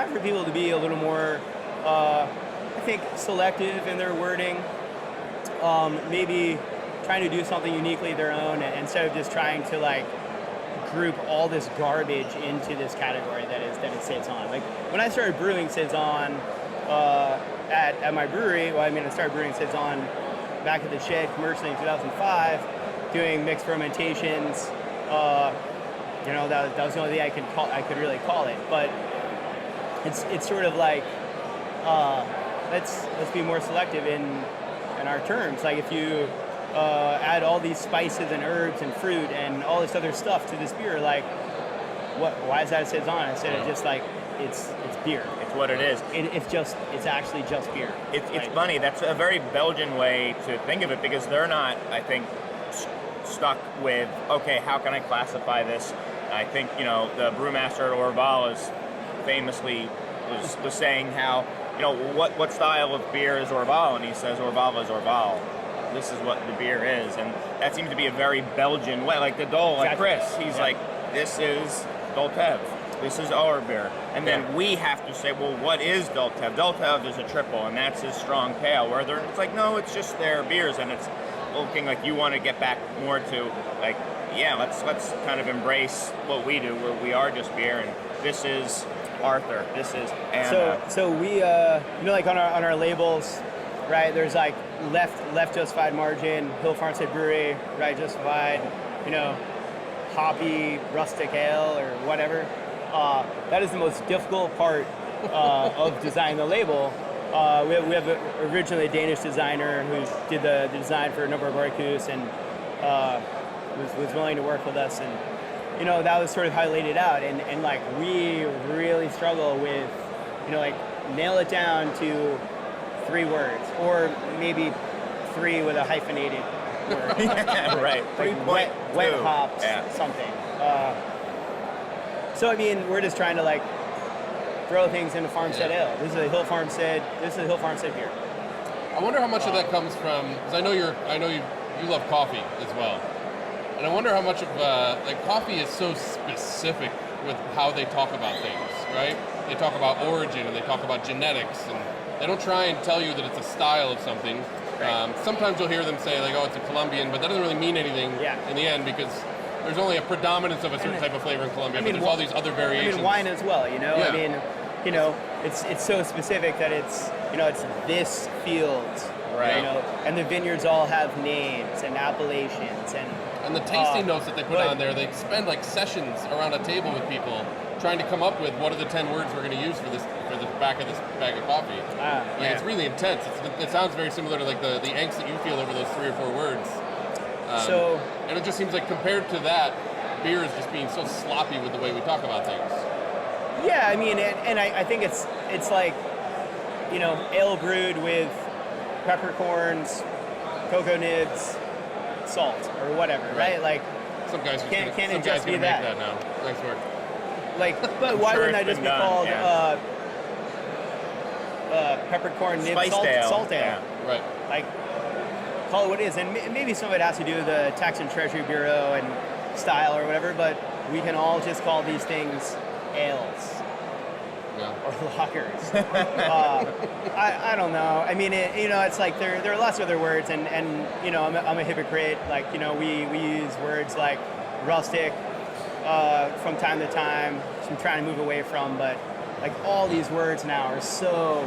trying for people to be a little more, I think, selective in their wording. Maybe trying to do something uniquely their own, instead of just trying to like group all this garbage into this category that is saison. Like when I started brewing saison at my brewery, I started brewing saison back at the shed commercially in 2005, doing mixed fermentations. That was the only thing I could really call it. But it's sort of like let's be more selective in our terms. Like if you add all these spices and herbs and fruit and all this other stuff to this beer, like why is that a saison instead of just like it's beer? It's what it is. It's actually just beer. It's funny. That's a very Belgian way to think of it, because they're not, I think, stuck with, okay, how can I classify this? I think, the brewmaster at Orval famously was saying how, what style of beer is Orval? And he says Orval is Orval. This is what the beer is. And that seems to be a very Belgian way. Like the Dole, like Chris, he's like, this is Doltev. This is our beer. And then we have to say, well, what is Doltev? Doltev is a triple, and that's his strong pale. Where it's like, no, it's just their beers, and it's looking like you want to get back more to, like, let's kind of embrace what we do, where we are just beer, and this is Arthur, this is Anna. So we, like on our labels, right, there's like left justified margin, Hill Farmstead Brewery, right justified, hoppy rustic ale or whatever. That is the most difficult part of designing the label. We have originally a Danish designer who did the design for a number of Arcus and was willing to work with us, and that was sort of how I laid it out, and like we really struggle with like nail it down to 3 words, or maybe 3 with a hyphenated word. Yeah, right. Like wet hops, something. So we're just trying to like throw things into Farmstead Ale. This is a Hill Farmstead beer. I wonder how much of that comes from, because I know you love coffee as well, and I wonder how much of coffee is so specific with how they talk about things, right? They talk about origin and they talk about genetics, and they don't try and tell you that it's a style of something. Right. Sometimes you'll hear them say like, oh, it's a Colombian, but that doesn't really mean anything in the end, because there's only a predominance of a certain type of flavor in Colombia, but there's all these other variations. Wine as well, it's so specific that it's this field, right? And the vineyards all have names and appellations and the tasting notes that they put on there. They spend like sessions around a table with people trying to come up with what are the 10 words we're going to use for the back of this bag of coffee. It's really intense. It sounds very similar to like the angst that you feel over those 3 or 4 words. And it just seems like compared to that, beer is just being so sloppy with the way we talk about things. Yeah, I think it's like, ale brewed with peppercorns, cocoa nibs, salt, or whatever, right? Like, some guys can't just be that now. Thanks, Mark. Like, but why wouldn't I just be called peppercorn nib salt ale? Yeah. Right. Like, call it what it is, and maybe some of it has to do with the Tax and Treasury Bureau and style or whatever, but we can all just call these things ales or lagers. I don't know. It's like there are lots of other words, and I'm a hypocrite. Like, we use words like rustic from time to time, which I'm trying to move away from, but like all these words now are so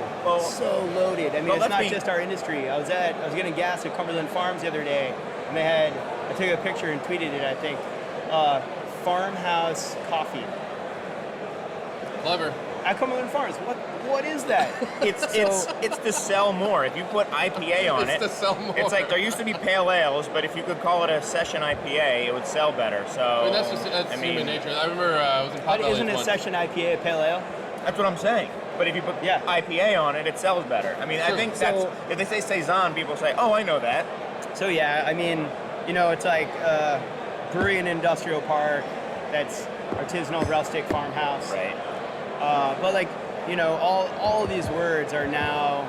loaded. It's not just our industry. I was getting gas at Cumberland Farms the other day, and I took a picture and tweeted it, I think. Farmhouse coffee. Clever. At Cumberland Farms. What is that? It's to sell more. If you put IPA on it's to sell more. It's like there used to be pale ales, but if you could call it a session IPA, it would sell better. So that's human nature. I remember I was in Potbelly. But isn't a session IPA a pale ale? That's what I'm saying. But if you put IPA on it, it sells better. I think that's, if they say saison, people say, oh, I know that. So it's like brewery and industrial park. That's artisanal, rustic, farmhouse. Right. But like, all these words are now,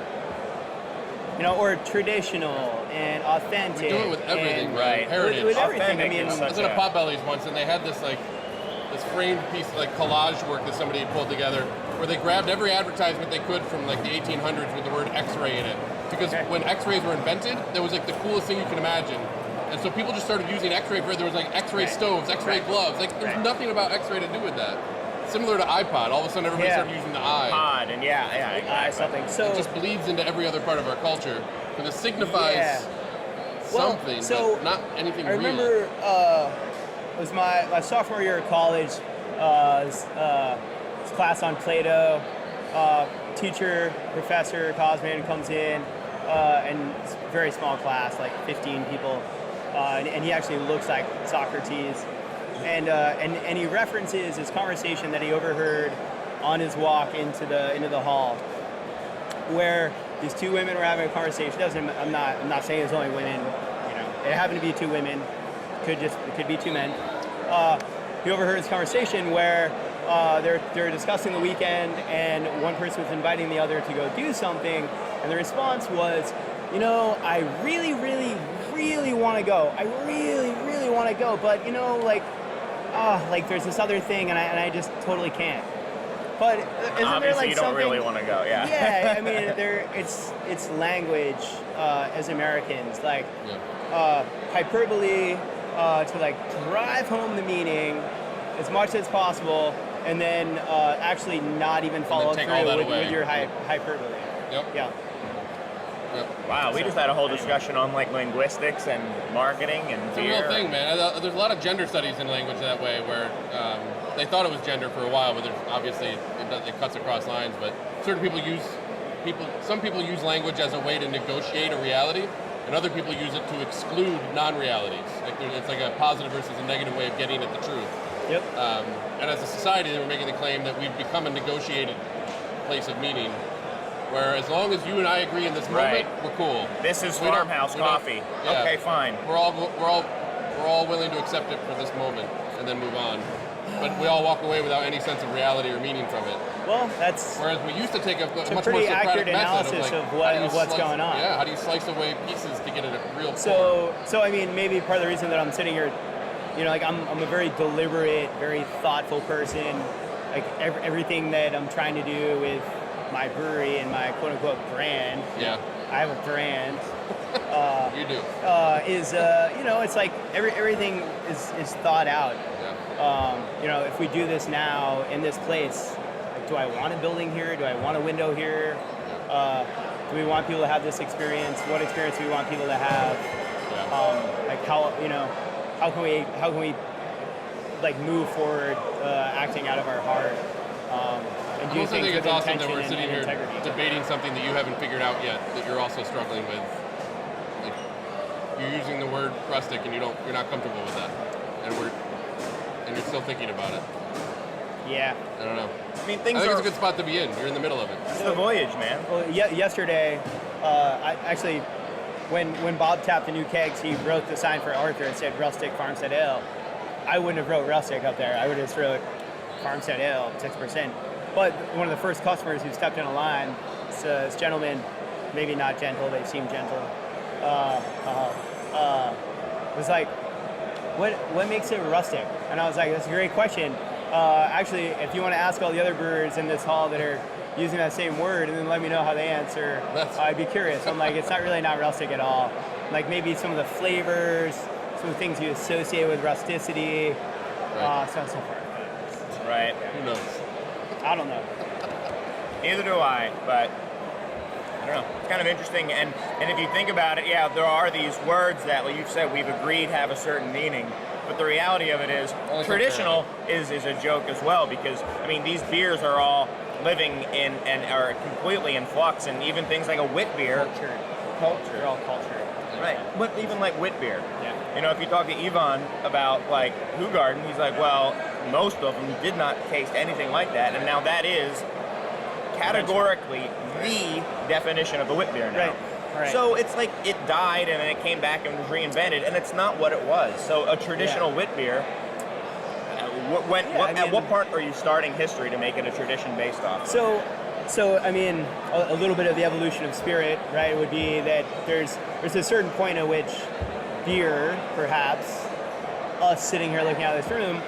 or traditional and authentic. We do it with everything, right? Heritage. With everything. Authentic I was in a Potbelly's once, and they had this framed piece, like collage work that somebody pulled together, where they grabbed every advertisement they could from like the 1800s with the word X-ray in it. Because when X-rays were invented, that was like the coolest thing you can imagine. And so people just started using X-ray for, there was like X-ray stoves, X-ray gloves. Like there's nothing about X-ray to do with that. Similar to iPod, all of a sudden everybody started using the I. Pod, and something. So it just bleeds into every other part of our culture. Because it signifies something, but not anything real. I remember it was my sophomore year of college, was class on Plato. Teacher, professor, Cosman comes in, and it's a very small class, like 15 people, and he actually looks like Socrates. And he references his conversation that he overheard on his walk into the hall, where these two women were having a conversation. I'm not saying it's only women, it happened to be two women. It could be two men. He overheard this conversation where they're discussing the weekend, and one person was inviting the other to go do something, and the response was, I really, really, really want to go. I really, really want to go, but there's this other thing, and I just totally can't. But isn't obviously there like you don't something, really want to go, yeah. Yeah, I mean, it's language as Americans, hyperbole to drive home the meaning as much as possible, and then actually not even follow through with your hyperbole. Yep. Yeah. Yep. Wow, we just had a whole discussion on linguistics and marketing and it's beer. a real thing, man. There's a lot of gender studies in language that way, where they thought it was gender for a while, but obviously it cuts across lines. But some people use language as a way to negotiate a reality, and other people use it to exclude non-realities. It's like a positive versus a negative way of getting at the truth. Yep. And as a society, they were making the claim that we've become a negotiated place of meaning, where as long as you and I agree in this moment, we're cool. This is farmhouse coffee. Okay, fine. We're all willing to accept it for this moment and then move on. But we all walk away without any sense of reality or meaning from it. Well, that's whereas we used to take a much more pretty Socratic accurate method analysis of what's going on. Yeah, how do you slice away pieces to get at a real So I mean, maybe part of the reason that I'm sitting here, I'm a very deliberate, very thoughtful person. Like everything that I'm trying to do with my brewery and my quote unquote brand. Yeah. I have a brand. You do. It's like everything is thought out. Yeah. If we do this now in this place, do I want a building here? Do I want a window here? Do we want people to have this experience? What experience do we want people to have? Yeah. How can we move forward, acting out of our heart? And I do also things think it's with awesome that intention we're sitting and here integrity. debating something that you haven't figured out yet, that you're also struggling with. Like, you're using the word rustic and you're not comfortable with that, and you're still thinking about it. Yeah. I don't know. I mean, I think it's a good spot to be in. You're in the middle of it. It's the voyage, man. Well, yesterday, when Bob tapped the new kegs, he wrote the sign for Arthur and said Rustic Farmstead Ale. I wouldn't have wrote Rustic up there. I would have just wrote Farmstead Ale, 6%. But one of the first customers who stepped in a line, this gentleman, maybe not gentle, they seem gentle, was like, what makes it rustic? And I was like, that's a great question. Actually, if you want to ask all the other brewers in this hall that are using that same word and then let me know how they answer, I'd be curious. I'm like, it's not rustic at all. Like maybe some of the flavors, some of the things you associate with rusticity, so on and so forth. Right. Who knows? I don't know. Neither do I, but I don't know. It's kind of interesting. And if you think about it, yeah, there are these words that, like you've said, we've agreed have a certain meaning. But the reality of it is, traditional is a joke as well, because, I mean, these beers are all living in and are completely in flux, and even things like a wit beer. Culture. They're all cultured. Right. But even like wit beer. Yeah. If you talk to Ivan about like Hoegaarden, he's like, well, most of them did not taste anything like that, and now that is categorically the definition of a wit beer now. Right. So it's like it died and then it came back and was reinvented, and it's not what it was. So a traditional wit beer, at what part are you starting history to make it a tradition based off? So I mean, a little bit of the evolution of spirit, right, would be that there's a certain point at which beer, perhaps, us sitting here looking out of this room,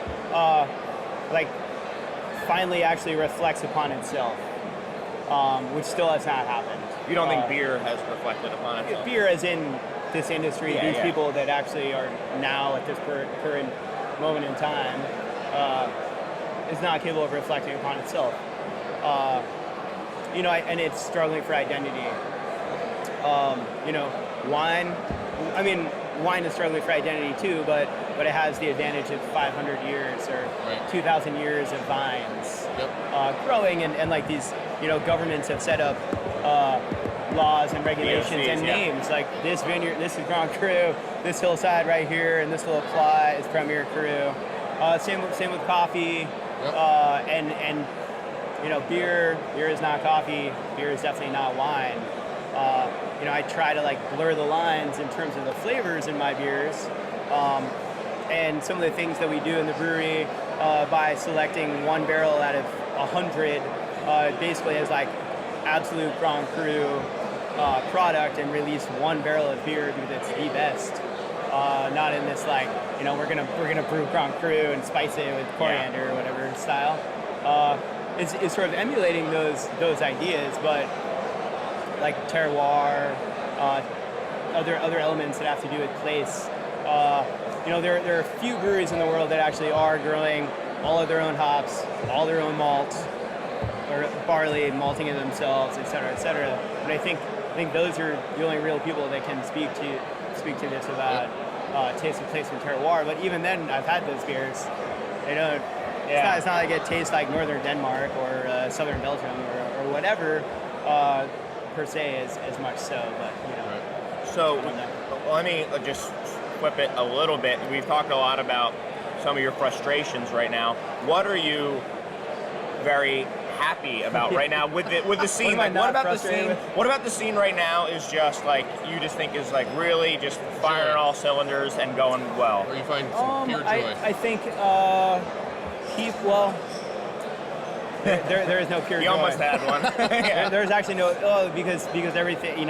finally actually reflects upon itself, which still has not happened. You don't think beer has reflected upon itself? Beer as in this industry, these people that actually are now at this current moment in time, is not capable of reflecting upon itself. And it's struggling for identity. Wine is struggling for identity too, but it has the advantage of 500 years or 2,000 years of vines growing, and like these, governments have set up laws and regulations and names like this vineyard, this is Grand Cru, this hillside right here, and this will apply as Premier Cru. Same with coffee, and beer is not coffee. Beer is definitely not wine. I try to blur the lines in terms of the flavors in my beers, and some of the things that we do in the brewery by selecting one barrel out of 100, basically as absolute Grand Cru product, and release one barrel of beer because it's the best. Not in this we're gonna brew Grand Cru and spice it with coriander or whatever style. It's sort of emulating those ideas, but like terroir, other elements that have to do with place. There are a few breweries in the world that actually are growing all of their own hops, all their own malts, or barley, malting it themselves, et cetera, et cetera. And I think those are the only real people that can speak to this about taste of place and terroir. But even then, I've had those beers. They don't. It's not like it tastes like northern Denmark or southern Belgium or whatever per se as much so. But So let me just flip it a little bit. We've talked a lot about some of your frustrations right now. What are you very happy about right now with the scene? What about the scene? What about the scene right now is just you just think is really just firing all cylinders and going well? Or you find some pure joy? I think there is no pure joy. You almost had one. There's actually no because everything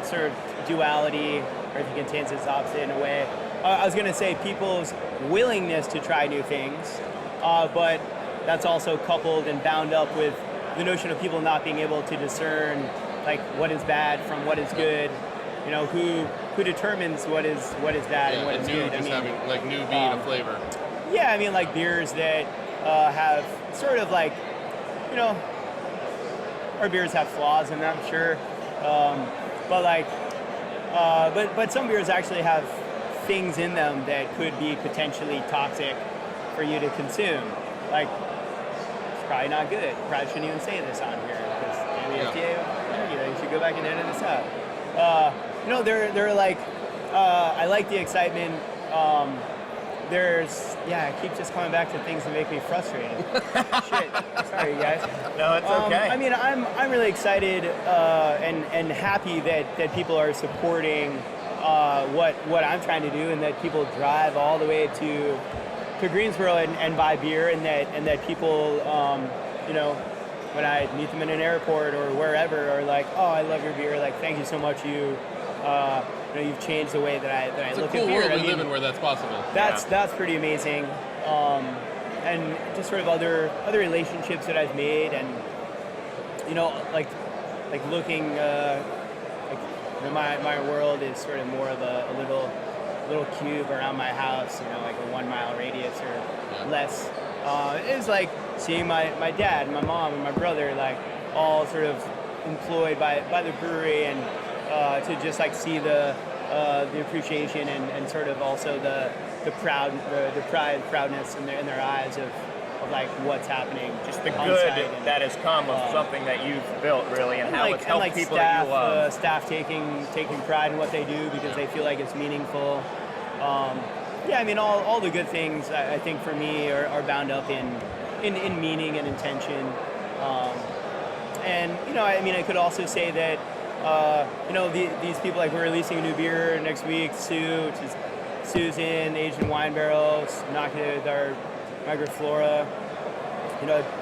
sort of duality, everything contains its opposite in a way. I was gonna say people's willingness to try new things, but that's also coupled and bound up with the notion of people not being able to discern what is bad from what is good. Who determines what is bad and what is good. Having new being a flavor. Yeah, beers that have sort of our beers have flaws in them, sure, but some beers actually have things in them that could be potentially toxic for you to consume. It's probably not good. Probably shouldn't even say this on here because the FDA, you should go back and edit this out. They're I like the excitement. I keep just coming back to things that make me frustrated. Shit. Sorry, guys. No, it's okay. I'm really excited and happy that people are supporting what I'm trying to do, and that people drive all the way to Greensboro and buy beer, and that people, when I meet them in an airport or wherever, are like, oh, I love your beer. Thank you so much. You've changed the way that I look at beer. It's a cool world we live in where that's possible. That's pretty amazing, and just sort of other relationships that I've made, and looking my world is sort of more of a little cube around my house, a 1 mile radius or less. It's like seeing my dad, my mom, and my brother all sort of employed by the brewery, and to just see the appreciation and sort of also the proudness in their eyes of what's happening. Just the good that has come of something that you've built, really, and how it's helped people staff, that you love. Staff taking pride in what they do because they feel like it's meaningful. All the good things I think for me are bound up in meaning and intention. I could also say that these people, we're releasing a new beer next week, Sue, which is Susan, aged in wine barrels, knocked it with our Migraflora,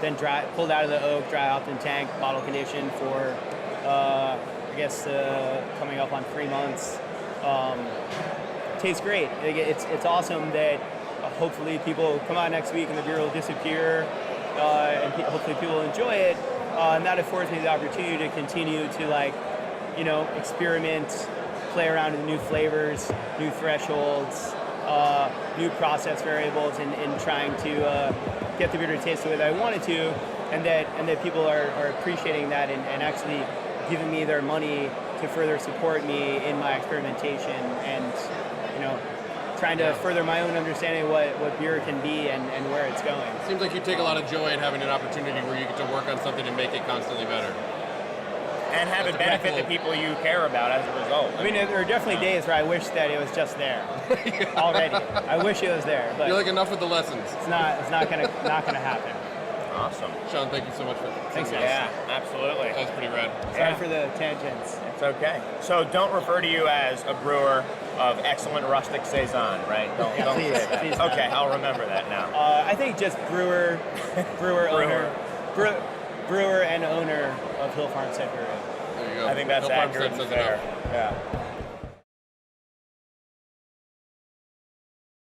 then pulled out of the oak, dry hopped in tank, bottle conditioned for, coming up on 3 months. Tastes great. It's awesome that hopefully people come out next week and the beer will disappear hopefully people enjoy it. And that affords me the opportunity to continue to experiment, play around with new flavors, new thresholds, new process variables, and trying to get the beer to taste the way that I want it to, and that people are appreciating that and actually giving me their money to further support me in my experimentation, and trying to further my own understanding of what beer can be and where it's going. Seems like you take a lot of joy in having an opportunity where you get to work on something and make it constantly better. And have it benefit the people you care about as a result. I mean, there are definitely days where I wish that it was just there already. I wish it was there, but you're like, enough with the lessons. It's not gonna happen. Awesome. Shaun, thank you so much for Thanks, guys. Yeah, absolutely. That was pretty rad. Sorry for the tangents. It's okay. So don't refer to you as a brewer of excellent rustic saison, right? Don't please, say that. please. Okay, I'll remember that now. I think just brewer, owner, brewer and owner of Hill Farmstead Brewery. There you go. I think that's Hill accurate Farmstead and says fair. enough. Yeah.